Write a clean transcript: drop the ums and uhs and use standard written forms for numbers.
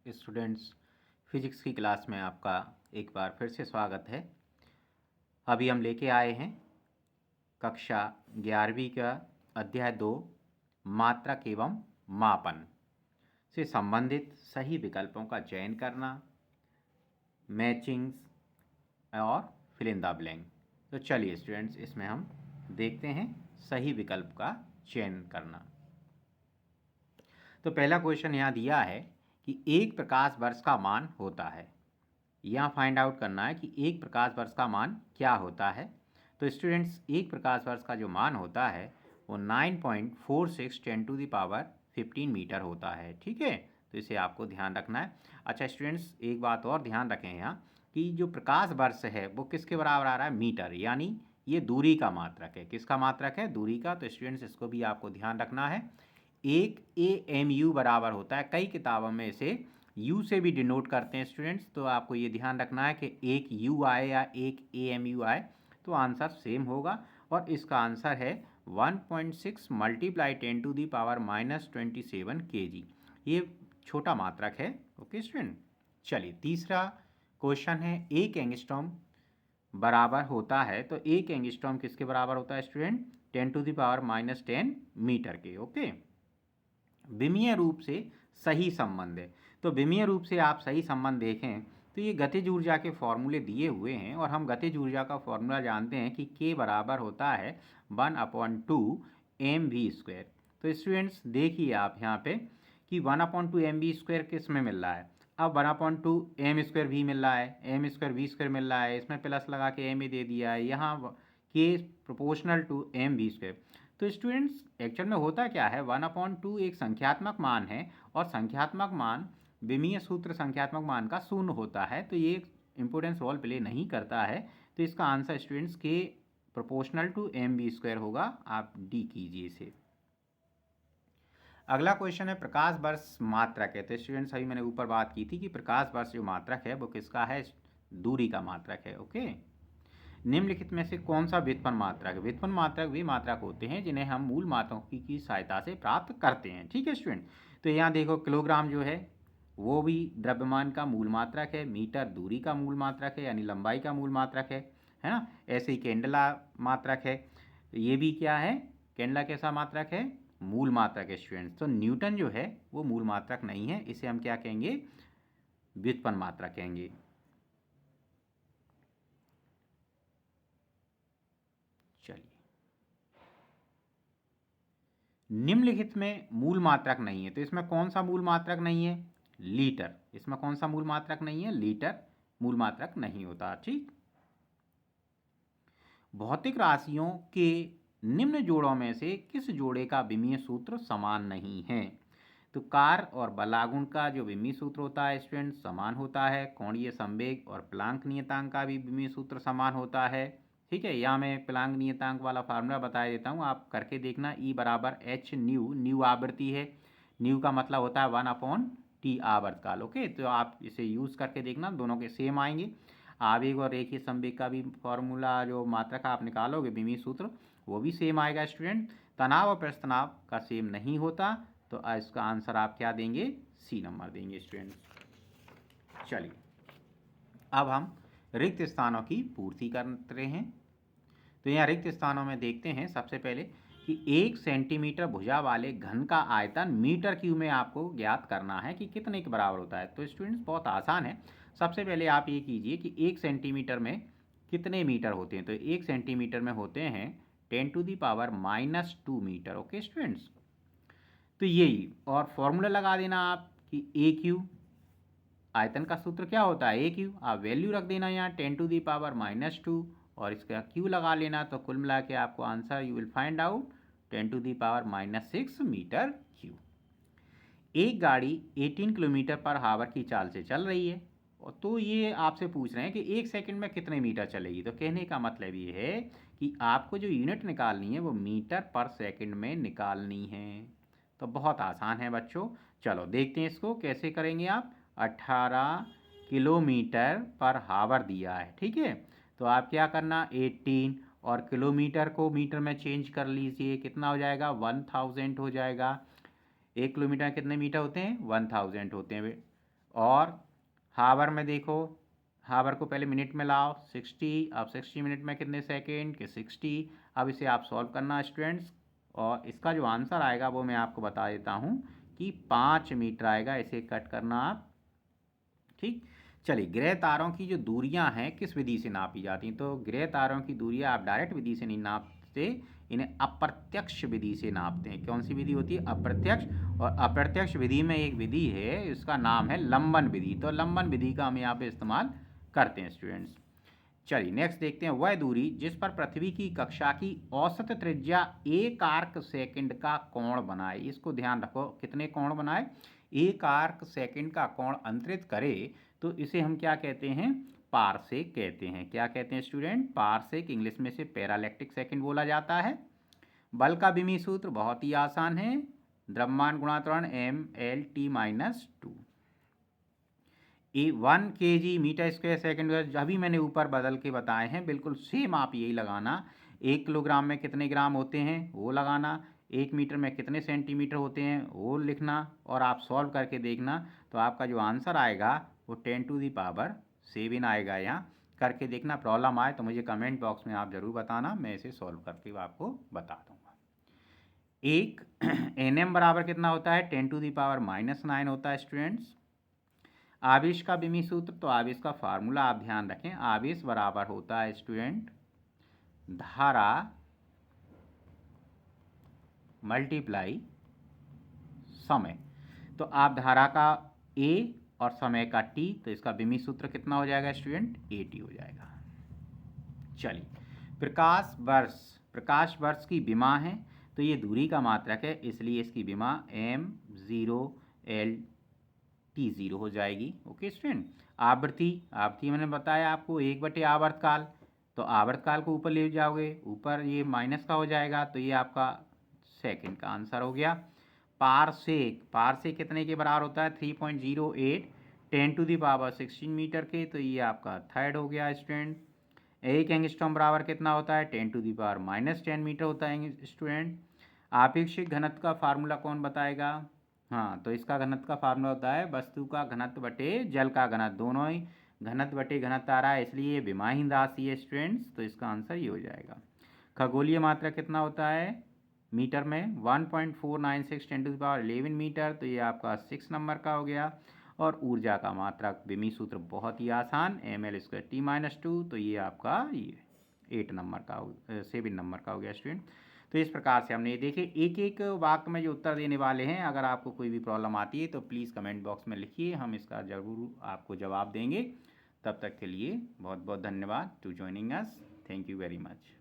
Students, physics की class में आपका एक बार फिर से स्वागत है। अभी हम लेके आए हैं कक्षा 11वीं का अध्याय 2 मात्रक एवं मापन से संबंधित सही विकल्पों का चयन करना, मैचिंग्स और फिल इन द ब्लैंक। तो चलिए स्टूडेंट्स, इसमें हम देखते हैं सही विकल्प का चयन करना। तो पहला क्वेश्चन यहाँ दिया है कि एक प्रकाश वर्ष का मान होता है। यहाँ फाइंड आउट करना है कि एक प्रकाश वर्ष का मान क्या होता है। तो स्टूडेंट्स, एक प्रकाश वर्ष का जो मान होता है वो 9.46 10⁻15 मीटर होता है। ठीक है, तो इसे आपको ध्यान रखना है। अच्छा स्टूडेंट्स, एक बात और ध्यान रखें यहाँ कि जो प्रकाश वर्ष है वो किसके बराबर आ रहा है? मीटर, यानी ये दूरी का मात्रक है। किसका मात्रक है? दूरी का। तो स्टूडेंट्स, इसको भी आपको ध्यान रखना है। एक AMU बराबर होता है, कई किताबों में इसे U से भी डिनोट करते हैं स्टूडेंट्स। तो आपको ये ध्यान रखना है कि एक U आए या एक AMU आए तो आंसर सेम होगा, और इसका आंसर है 1.6 मल्टीप्लाई 10⁻⁻27 kg। ये छोटा मात्रक है। ओके स्टूडेंट, चलिए तीसरा क्वेश्चन है, एक एंगस्ट्रॉम बराबर होता है। तो एक एंगस्ट्रॉम किसके बराबर होता है स्टूडेंट? 10⁻⁻10 मीटर के। ओके, विमीय रूप से सही संबंध है। तो विमीय रूप से आप सही संबंध देखें तो ये गतिज ऊर्जा के फॉर्मूले दिए हुए हैं, और हम गतिज ऊर्जा का फॉर्मूला जानते हैं कि K बराबर होता है 1/2 mv²। तो स्टूडेंट्स देखिए आप यहाँ पे कि 1/2 mv² किस में मिल रहा है? अब 1/2 m² भी मिल रहा है, m² v² मिल रहा है, इसमें प्लस लगा के m दे दिया है, यहाँ K प्रोपोर्शनल टू mv²। तो स्टूडेंट्स एक्चुअल में होता क्या है, 1/2 एक संख्यात्मक मान है, और संख्यात्मक मान विमीय सूत्र संख्यात्मक मान का शून्य होता है, तो ये इंपोर्टेंस रोल प्ले नहीं करता है। तो इसका आंसर स्टूडेंट्स के प्रोपोर्शनल टू mv² होगा। आप डी कीजिए इसे। अगला क्वेश्चन है, प्रकाश वर्ष मात्रक है। तो स्टूडेंट्स अभी मैंने ऊपर बात की थी कि प्रकाश वर्ष जो मात्रक है वो किसका है? दूरी का मात्रक है। ओके, निम्नलिखित में से कौन सा व्युत्पन्न मात्रक? व्युत्पन्न मात्रक वे मात्रक होते हैं जिन्हें हम मूल मात्रकों की सहायता से प्राप्त करते हैं। ठीक है स्टूडेंट, तो यहाँ देखो किलोग्राम जो है वो भी द्रव्यमान का मूल मात्रक है, मीटर दूरी का मूल मात्रक है यानी लंबाई का मूल मात्रक है ना। ऐसे ही कैंडला मात्रक है, ये भी क्या है? कैंडला कैसा मात्रक है? मूल मात्रक है स्टूडेंट्स। तो न्यूटन जो है वो मूल मात्रक नहीं है, इसे हम क्या कहेंगे? व्युत्पन्न मात्रक कहेंगे। चलिए, निम्नलिखित में मूल मात्रक नहीं है, तो इसमें कौन सा मूल मात्रक नहीं है? लीटर। इसमें कौन सा मूल मात्रक नहीं है? लीटर मूल मात्रक नहीं होता। ठीक, भौतिक राशियों के निम्न जोड़ों में से किस जोड़े का विमीय सूत्र समान नहीं है? तो कार और बलागुण का जो विमीय सूत्र होता है स्टूडेंट समान होता है। कोणीय संवेग और प्लांक नियतांक का भी विमीय सूत्र समान होता है। ठीक है, यहाँ मैं प्लांक नियतांक वाला फार्मूला बता देता हूँ, आप करके देखना। E बराबर h न्यू, न्यू आवृत्ति है, न्यू का मतलब होता है 1/t आवर्तकाल। ओके, तो आप इसे यूज़ करके देखना, दोनों के सेम आएंगे। आवेग और रेखीय संवेग का भी फॉर्मूला जो मात्रा का आप निकालोगे विमीय सूत्र वो भी सेम आएगा स्टूडेंट। तनाव और प्रस्तनाव का सेम नहीं होता, तो इसका आंसर आप क्या देंगे? सी नंबर देंगे स्टूडेंट। चलिए, अब हम रिक्त स्थानों की पूर्ति करते हैं। तो यहाँ रिक्त स्थानों में देखते हैं सबसे पहले कि 1 सेंटीमीटर भुजा वाले घन का आयतन मीटर क्यूब में आपको ज्ञात करना है कि कितने के बराबर होता है। तो स्टूडेंट्स बहुत आसान है, सबसे पहले आप ये कीजिए कि 1 सेंटीमीटर में कितने मीटर होते हैं। तो 1 सेंटीमीटर में होते हैं 10⁻⁻2 मीटर। ओके स्टूडेंट्स, तो यही, और फॉर्मूला लगा देना आप कि AQ, आयतन का सूत्र क्या होता है? AQ। आप वैल्यू रख देना यहाँ 10⁻⁻2 और इसका Q लगा लेना, तो कुल मिला के आपको answer you will find out 10⁻⁻6 metre cube. एक गाड़ी 18 किलोमीटर पर हावर की चाल से चल रही है, और तो ये आपसे पूछ रहे हैं कि 1 सेकंड में कितने मीटर चलेगी। तो कहने का मतलब ये है कि आपको जो यूनिट निकालनी है वो मीटर पर सेकंड में निकालनी है। तो बहुत आसान है बच्चों, चलो देखते हैं इसको कैसे करेंगे आप। 18 किलोमीटर पर हावर दिया है, ठीक है, तो आप क्या करना, 18 और किलोमीटर को मीटर में चेंज कर लीजिए, कितना हो जाएगा? 1000 हो जाएगा। 1 किलोमीटर में कितने मीटर होते हैं? 1000 होते हैं। और हावर में देखो, हावर को पहले मिनट में लाओ 60, अब 60 मिनट में कितने सेकेंड के 60। अब इसे आप सॉल्व करना स्टूडेंट्स, और इसका जो आंसर आएगा वो मैं आपको बता देता हूँ कि 5 मीटर आएगा। इसे कट करना आप, ठीक। चलिए, ग्रह तारों की जो दूरियां हैं किस विधि से नापी जाती हैं? तो ग्रह तारों की दूरियां आप डायरेक्ट विधि से नहीं नापते, इन्हें अप्रत्यक्ष विधि से नापते हैं। कौन सी विधि होती है? अप्रत्यक्ष। और अप्रत्यक्ष विधि में एक विधि है, इसका नाम है लंबन विधि। तो लंबन विधि का हम यहाँ पे इस्तेमाल करते हैं स्टूडेंट्स। चलिए नेक्स्ट देखते हैं, वह दूरी जिस पर पृथ्वी की कक्षा की औसत त्रिज्या 1 आर्क सेकंड का कोण बनाए। इसको ध्यान रखो, कितने कोण बनाए? 1 आर्क सेकंड का कोण अंतरित करे, तो इसे हम क्या कहते हैं? पारसेक कहते हैं। क्या कहते हैं स्टूडेंट? पारसेक। इंग्लिश में से पैरालैक्टिक सेकंड बोला जाता है। बल का विमीय सूत्र बहुत ही आसान है, द्रव्यमान गुणा त्वरण mLT-2। 1 kg metre square second, अभी मैंने ऊपर बदल के बताए हैं, बिल्कुल सेम आप यही लगाना। 1 किलोग्राम में कितने ग्राम होते हैं वो लगाना, 1 मीटर में कितने सेंटीमीटर होते हैं वो लिखना, और आप सॉल्व करके देखना। तो आपका जो आंसर आएगा वो 10⁻7 आएगा। यहाँ करके देखना, प्रॉब्लम आए तो मुझे कमेंट बॉक्स में आप ज़रूर बताना, मैं इसे सॉल्व करके आपको बता दूँगा। एक Nm बराबर कितना होता है? 10⁻⁻9 होता है स्टूडेंट्स। आवेश का विमीय सूत्र, तो आवेश का फार्मूला आप ध्यान रखें, आवेश बराबर होता है स्टूडेंट धारा मल्टीप्लाई समय। तो आप धारा का A और समय का T, तो इसका विमीय सूत्र कितना हो जाएगा स्टूडेंट? AT हो जाएगा। चलिए, प्रकाश वर्ष की विमा है, तो ये दूरी का मात्रक है, इसलिए इसकी विमा m0L/T0 हो जाएगी। Okay student. आवृत्ति मैंने बताया आपको 1/, आवर्तकाल, तो आवर्तकाल को ऊपर ले जाओगे, ऊपर ये माइनस का हो जाएगा, तो ये आपका सेकंड का आंसर हो गया। पारसेक कितने के बराबर होता है? 3.08 10⁻16 मीटर के, तो ये आपका थर्ड हो गया स्टूडेंट। 1 एंगस्ट्रॉम बराबर कितना होता है? 10⁻−10 मीटर होता है स्टूडेंट। आपेक्षिक घनत्व का फार्मूला कौन बताएगा? हाँ, तो इसका घनत्व का फार्मूला होता है वस्तु का घनत्व बटे जल का घनत्व, दोनों ही घनत्व बटे घनत्व आ रहा है, इसलिए ये विमाहीन राशि है स्टूडेंट्स, तो इसका आंसर ये हो जाएगा। खगोलीय मात्रा कितना होता है मीटर में? 1.496 10⁻11 मीटर, तो ये आपका 6 नंबर का हो गया। और ऊर्जा का मात्रक विमीय सूत्र बहुत ही आसान, mL²T-2, तो ये आपका ये 7 नंबर का हो गया स्टूडेंट। तो इस प्रकार से हमने ये देखे, एक एक वाक्य में जो उत्तर देने वाले हैं, अगर आपको कोई भी प्रॉब्लम आती है तो प्लीज़ कमेंट बॉक्स में लिखिए, हम इसका ज़रूर आपको जवाब देंगे। तब तक के लिए बहुत बहुत धन्यवाद to joining us, thank you very much.